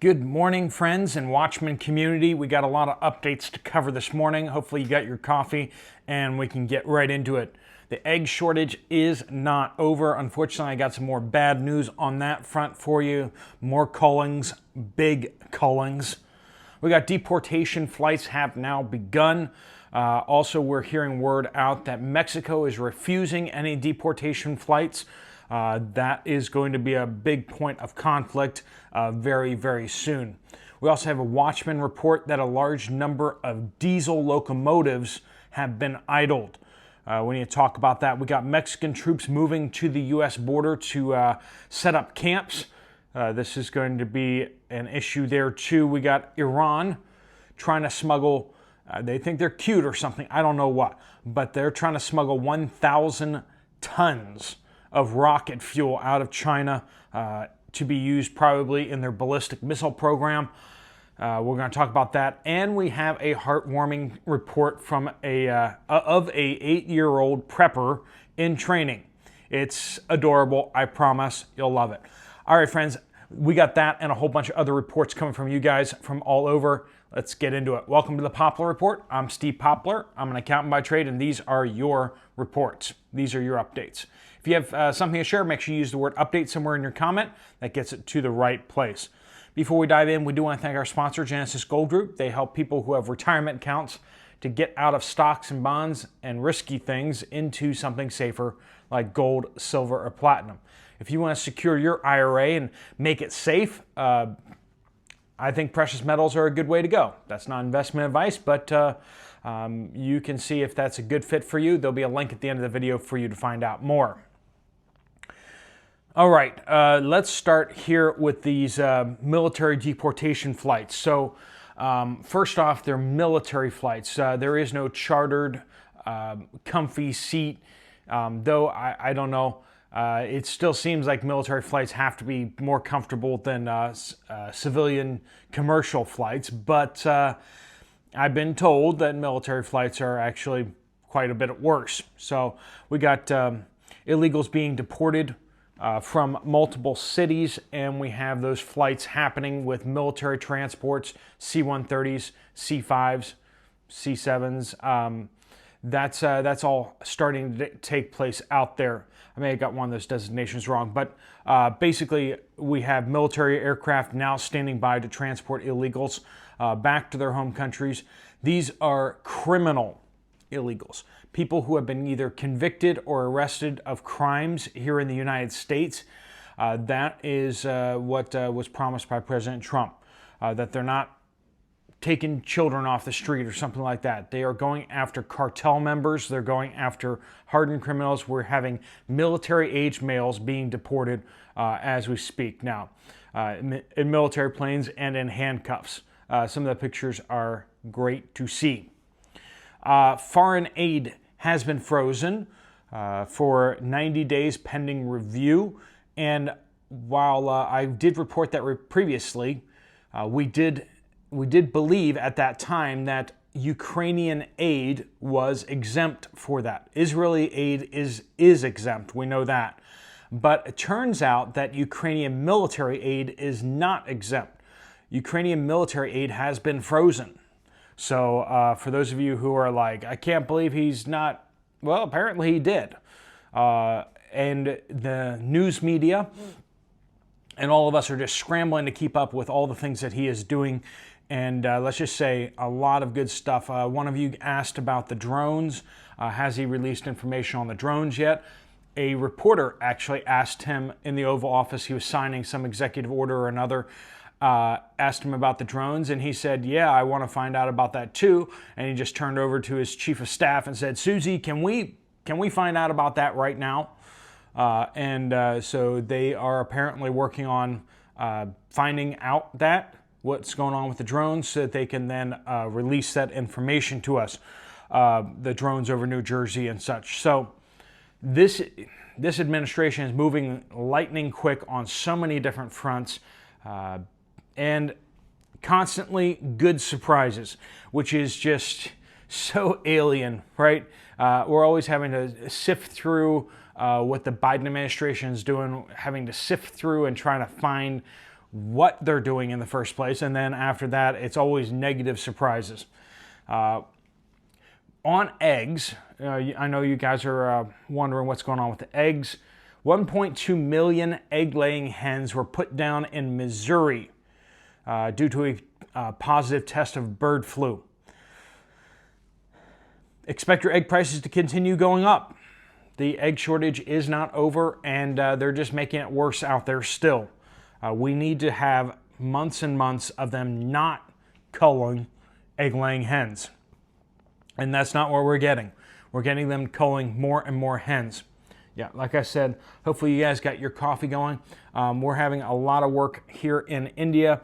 Good morning, friends and Watchmen community. We got a lot of updates to cover this morning. Hopefully you got your coffee and we can get right into it. The egg shortage is not over. Unfortunately, I got some more bad news on that front for you. More cullings, big cullings. We got deportation flights have now begun. Also, we're hearing word out that Mexico is refusing any deportation flights. That is going to be a big point of conflict very, very soon. We also have a Watchman report that a large number of diesel locomotives have been idled. We need to talk about that. We got Mexican troops moving to the U.S. border to set up camps. This is going to be an issue there too. We got Iran trying to smuggle, they think they're cute or something, I don't know what, but they're trying to smuggle 1,000 tons of rocket fuel out of China to be used probably in their ballistic missile program. We're going to talk about that, and we have a heartwarming report from a 8-year-old prepper in training. It's adorable. I promise you'll love it. All right, friends, we got that and a whole bunch of other reports coming from you guys from all over. Let's get into it. Welcome to the Poplar Report. I'm Steve Poplar. I'm an accountant by trade, and these are your reports. These are your updates. If you have something to share, make sure you use the word update somewhere in your comment. That gets it to the right place. Before we dive in, we do want to thank our sponsor, Genesis Gold Group. They help people who have retirement accounts to get out of stocks and bonds and risky things into something safer like gold, silver, or platinum. If you want to secure your IRA and make it safe, I think precious metals are a good way to go. That's not investment advice, but you can see if that's a good fit for you. There'll be a link at the end of the video for you to find out more. All right, let's start here with these military deportation flights. So first off, they're military flights. There is no chartered, comfy seat, though I don't know. It still seems like military flights have to be more comfortable than civilian commercial flights, but I've been told that military flights are actually quite a bit worse. So we got illegals being deported from multiple cities, and we have those flights happening with military transports, C-130s, C-5s, C-7s. That's all starting to take place out there. I may have got one of those designations wrong, but basically we have military aircraft now standing by to transport illegals back to their home countries. These are criminal illegals, people who have been either convicted or arrested of crimes here in the United States. That is what was promised by President Trump, that they're not taking children off the street or something like that. They are going after cartel members. They're going after hardened criminals. We're having military-age males being deported as we speak now, in military planes and in handcuffs. Some of the pictures are great to see. Foreign aid has been frozen for 90 days pending review. And while I did report that previously, we did believe at that time that Ukrainian aid was exempt for that. Israeli aid is exempt, we know that. But it turns out that Ukrainian military aid is not exempt. Ukrainian military aid has been frozen. So for those of you who are like, I can't believe he's not, well, apparently he did. And the news media and all of us are just scrambling to keep up with all the things that he is doing. And let's just say a lot of good stuff. One of you asked about the drones. Has he released information on the drones yet? A reporter actually asked him in the Oval Office. He was signing some executive order or another. Asked him about the drones, and he said, yeah, I want to find out about that too. And he just turned over to his chief of staff and said, Susie, can we find out about that right now? So they are apparently working on finding out what's going on with the drones so that they can then release that information to us, the drones over New Jersey and such. So this administration is moving lightning quick on so many different fronts. And constantly good surprises, which is just so alien, right? We're always having to sift through what the Biden administration is doing, having to sift through and trying to find what they're doing in the first place, and then after that, it's always negative surprises. On eggs, I know you guys are wondering what's going on with the eggs. 1.2 million egg-laying hens were put down in Missouri due to a positive test of bird flu. Expect your egg prices to continue going up. The egg shortage is not over, and they're just making it worse out there still. We need to have months and months of them not culling egg-laying hens. And that's not what we're getting. We're getting them culling more and more hens. Yeah, like I said, hopefully you guys got your coffee going. We're having a lot of work here in India.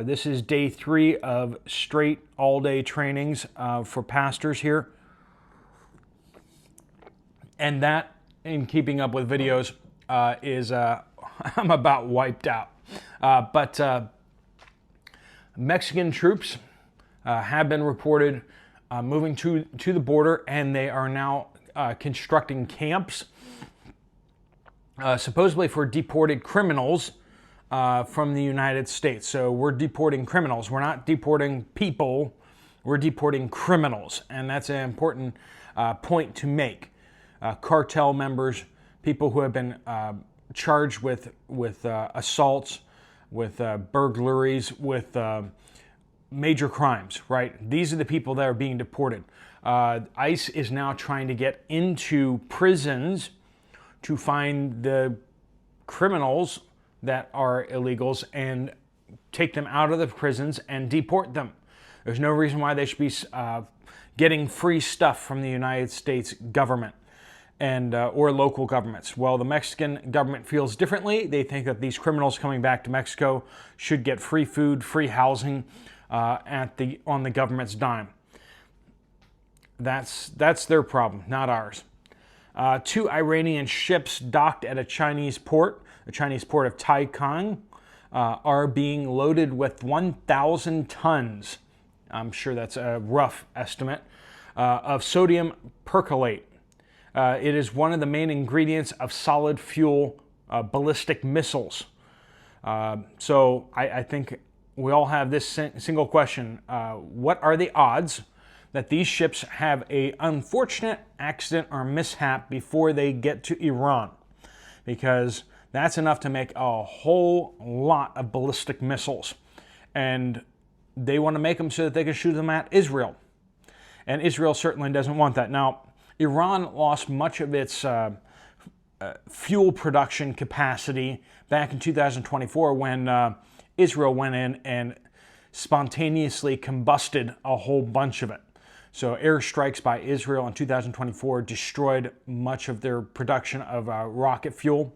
This is day 3 of straight all-day trainings for pastors here. And that, in keeping up with videos, is I'm about wiped out. But Mexican troops have been reported moving to the border, and they are now constructing camps, supposedly for deported criminals from the United States. So we're deporting criminals. We're not deporting people. We're deporting criminals, and that's an important point to make. Cartel members, people who have been charged with assaults, with burglaries, with major crimes, right? These are the people that are being deported. ICE is now trying to get into prisons to find the criminals that are illegals and take them out of the prisons and deport them. There's no reason why they should be getting free stuff from the United States government and or local governments. Well, the Mexican government feels differently. They think that these criminals coming back to Mexico should get free food, free housing on the government's dime. That's their problem, not ours. 2 Iranian ships docked at a Chinese port, the Chinese port of Taiwan, are being loaded with 1,000 tons, I'm sure that's a rough estimate, of sodium perchlorate. It is one of the main ingredients of solid fuel ballistic missiles. So I think we all have this single question. What are the odds that these ships have an unfortunate accident or mishap before they get to Iran? Because that's enough to make a whole lot of ballistic missiles. And they want to make them so that they can shoot them at Israel. And Israel certainly doesn't want that. Now, Iran lost much of its fuel production capacity back in 2024 when Israel went in and spontaneously combusted a whole bunch of it. So airstrikes by Israel in 2024 destroyed much of their production of rocket fuel,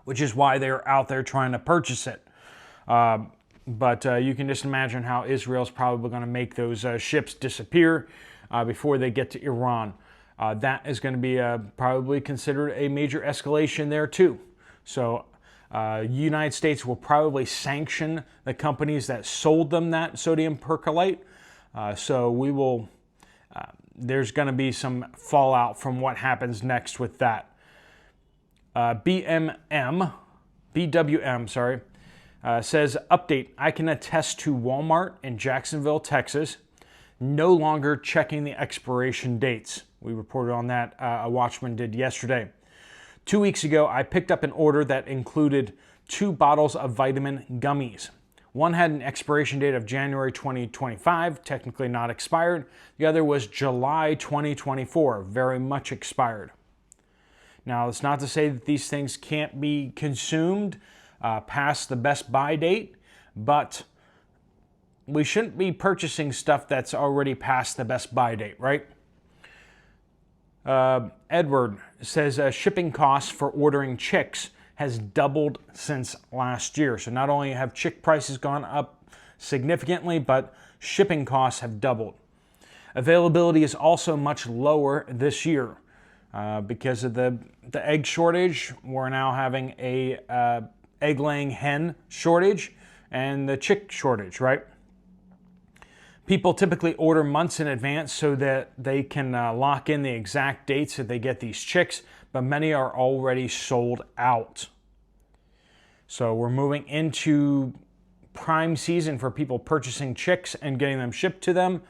which is why they're out there trying to purchase it. But you can just imagine how Israel's probably going to make those ships disappear before they get to Iran. That is going to be probably considered a major escalation there too. So United States will probably sanction the companies that sold them that sodium perchlorate. So we will. There's going to be some fallout from what happens next with that. BWM, says, update, I can attest to Walmart in Jacksonville, Texas, no longer checking the expiration dates. We reported on that, a watchman did yesterday. 2 weeks ago, I picked up an order that included 2 bottles of vitamin gummies. One had an expiration date of January 2025, technically not expired. The other was July 2024, very much expired. Now, it's not to say that these things can't be consumed past the best buy date, but we shouldn't be purchasing stuff that's already past the best buy date, right? Edward says shipping costs for ordering chicks has doubled since last year. So not only have chick prices gone up significantly, but shipping costs have doubled. Availability is also much lower this year because of the egg shortage. We're now having a egg-laying hen shortage and the chick shortage, right? People typically order months in advance so that they can lock in the exact dates that they get these chicks, but many are already sold out. So we're moving into prime season for people purchasing chicks and getting them shipped to them,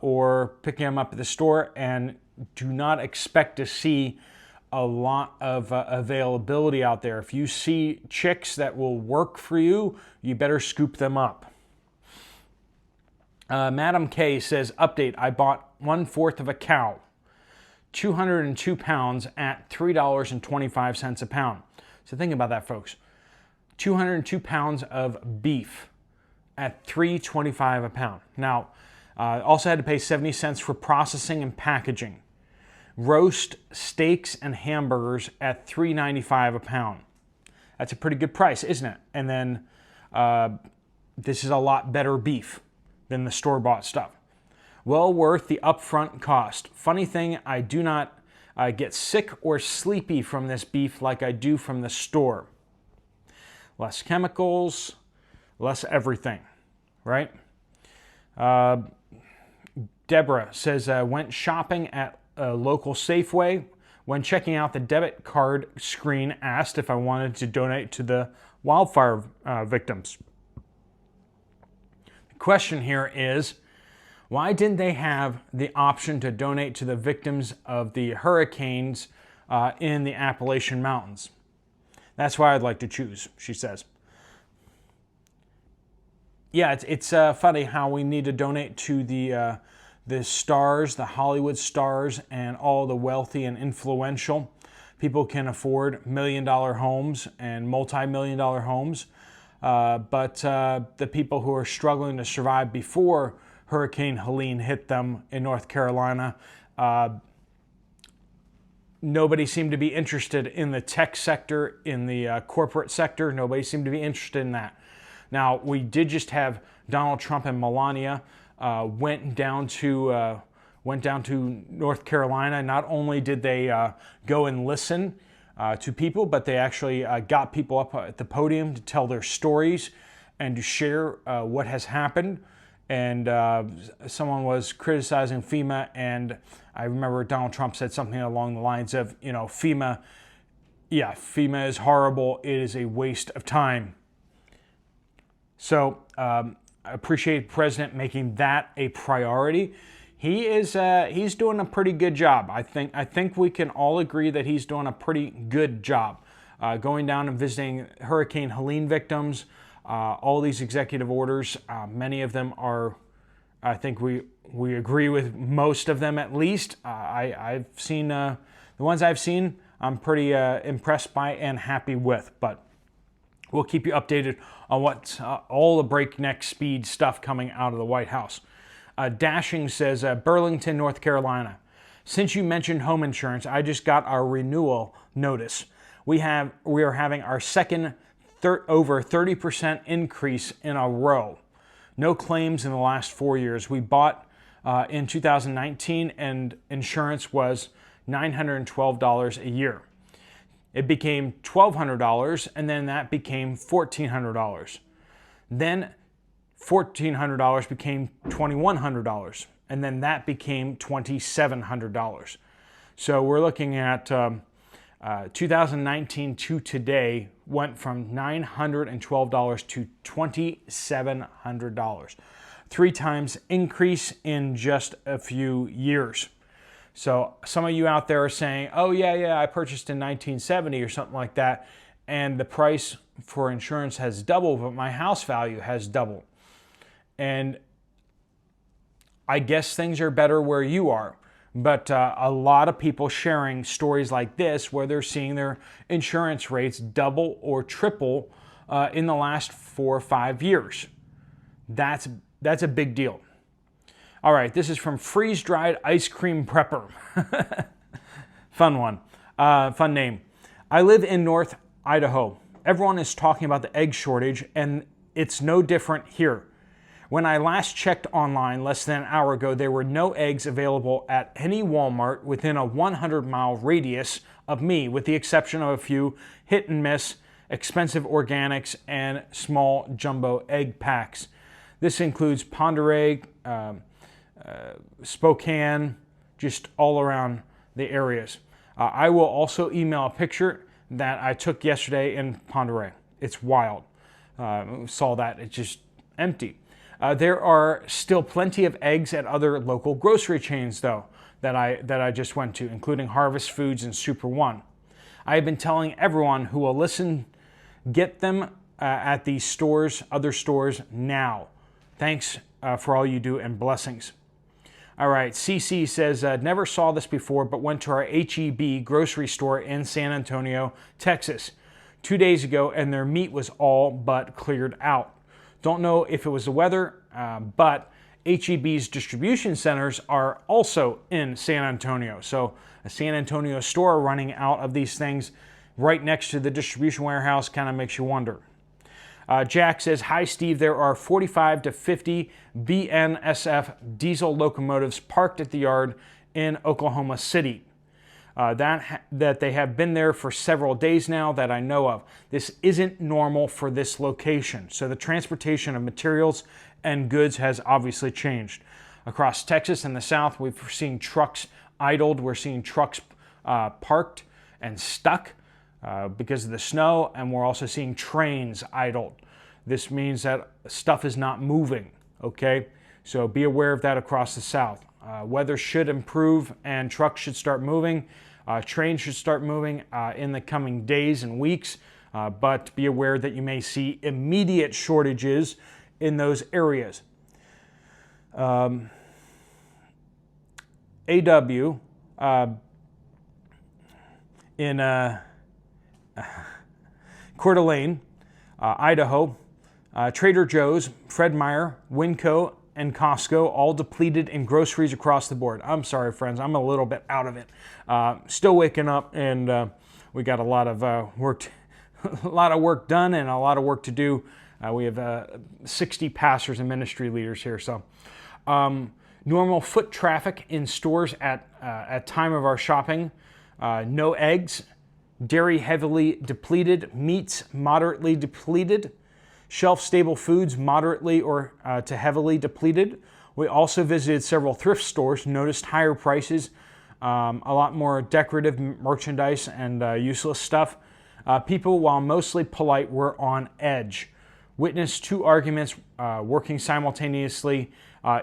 or picking them up at the store, and do not expect to see a lot of availability out there. If you see chicks that will work for you, you better scoop them up. Madam K says, update, I bought 1/4 of a cow, 202 pounds at $3.25 a pound. So think about that, folks. 202 pounds of beef at $3.25 a pound. Now, also had to pay 70 cents for processing and packaging. Roast steaks and hamburgers at $3.95 a pound. That's a pretty good price, isn't it? And then this is a lot better beef than the store-bought stuff. Well worth the upfront cost. Funny thing, I do not get sick or sleepy from this beef like I do from the store. Less chemicals, less everything, right? Deborah says, went shopping at a local Safeway. When checking out the debit card screen, asked if I wanted to donate to the wildfire victims. The question here is, why didn't they have the option to donate to the victims of the hurricanes in the Appalachian Mountains? That's why I'd like to choose, she says. Yeah, it's funny how we need to donate to the stars, the Hollywood stars, and all the wealthy and influential. People can afford million-dollar homes and multi-million-dollar homes, but the people who are struggling to survive before Hurricane Helene hit them in North Carolina, nobody seemed to be interested in the tech sector, in the corporate sector. Nobody seemed to be interested in that. Now, we did just have Donald Trump and Melania went down to North Carolina. Not only did they go and listen to people, but they actually got people up at the podium to tell their stories and to share what has happened. And someone was criticizing FEMA, and I remember Donald Trump said something along the lines of, FEMA is horrible. It is a waste of time. So I appreciate the president making that a priority. He's doing a pretty good job. I think we can all agree that he's doing a pretty good job. Going down and visiting Hurricane Helene victims, all these executive orders, many of them are, I think we agree with most of them at least. I've seen, the ones I've seen, I'm pretty impressed by and happy with, but we'll keep you updated on what's all the breakneck speed stuff coming out of the White House. Dashing says, Burlington, North Carolina. Since you mentioned home insurance, I just got our renewal notice. We are having our second over 30% increase in a row. No claims in the last 4 years. We bought in 2019 and insurance was $912 a year. It became $1,200 and then that became $1,400. Then $1,400 became $2,100 and then that became $2,700. So we're looking at 2019 to today went from $912 to $2,700. 3 times increase in just a few years. So some of you out there are saying, oh yeah, I purchased in 1970 or something like that, and the price for insurance has doubled, but my house value has doubled. And I guess things are better where you are. But a lot of people sharing stories like this where they're seeing their insurance rates double or triple in the last 4 or 5 years. That's a big deal. All right, this is from Freeze-Dried Ice Cream Prepper. Fun one. Fun name. I live in North Idaho. Everyone is talking about the egg shortage, and it's no different here. When I last checked online less than an hour ago, there were no eggs available at any Walmart within a 100-mile radius of me, with the exception of a few hit and miss, expensive organics, and small jumbo egg packs. This includes Ponderay, Spokane, just all around the areas. I will also email a picture that I took yesterday in Ponderay. It's wild. Saw that. It's just empty. There are still plenty of eggs at other local grocery chains, though, that I just went to, including Harvest Foods and Super One. I have been telling everyone who will listen, get them at these stores, other stores now. Thanks for all you do and blessings. All right, CC says, never saw this before, but went to our HEB grocery store in San Antonio, Texas, 2 days ago, and their meat was all but cleared out. Don't know if it was the weather, but HEB's distribution centers are also in San Antonio. So a San Antonio store running out of these things right next to the distribution warehouse kind of makes you wonder. Jack says, hi, Steve. There are 45 to 50 BNSF diesel locomotives parked at the yard in Oklahoma City. That they have been there for several days now that I know of. This isn't normal for this location. So the transportation of materials and goods has obviously changed. Across Texas and the South, we're seeing trucks idled. We're seeing trucks parked and stuck because of the snow, and we're also seeing trains idled. This means that stuff is not moving, okay? So be aware of that across the South. Weather should improve and trucks should start moving. Trains should start moving in the coming days and weeks, but be aware that you may see immediate shortages in those areas. AW, in Coeur d'Alene, Idaho, Trader Joe's, Fred Meyer, Winco, and Costco all depleted in groceries across the board. I'm sorry, friends, I'm a little bit out of it. Still waking up, and we got a lot of work done and a lot of work to do. We have 60 pastors and ministry leaders here. So normal foot traffic in stores at time of our shopping. No eggs. Dairy heavily depleted. Meats moderately depleted. Shelf-stable foods moderately or to heavily depleted. We also visited several thrift stores, noticed higher prices, a lot more decorative merchandise and useless stuff. People, while mostly polite, were on edge. Witnessed 2 arguments working simultaneously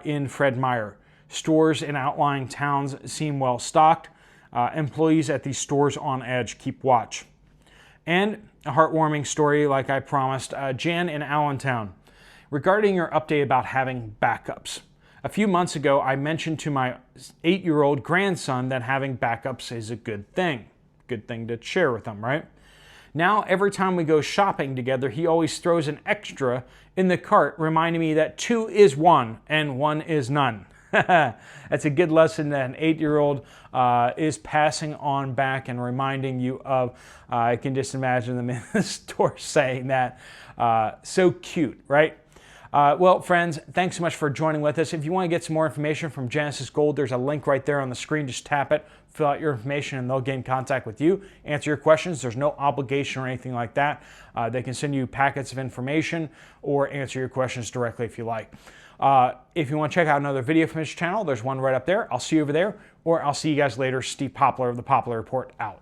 in Fred Meyer. Stores in outlying towns seem well stocked. Employees at these stores on edge. Keep watch. And a heartwarming story, like I promised, Jan in Allentown. Regarding your update about having backups. A few months ago, I mentioned to my 8-year-old grandson that having backups is a good thing. Good thing to share with him, right? Now, every time we go shopping together, he always throws an extra in the cart, reminding me that 2 is 1 and 1 is none. That's a good lesson that an 8-year-old is passing on back and reminding you of. I can just imagine them in the store saying that. So cute, right? Well, friends, thanks so much for joining with us. If you want to get some more information from Genesis Gold, there's a link right there on the screen. Just tap it, fill out your information, and they'll get in contact with you, answer your questions. There's no obligation or anything like that. They can send you packets of information or answer your questions directly if you like. If you want to check out another video from this channel, there's one right up there. I'll see you over there, or I'll see you guys later. Steve Poplar of the Poplar Report out.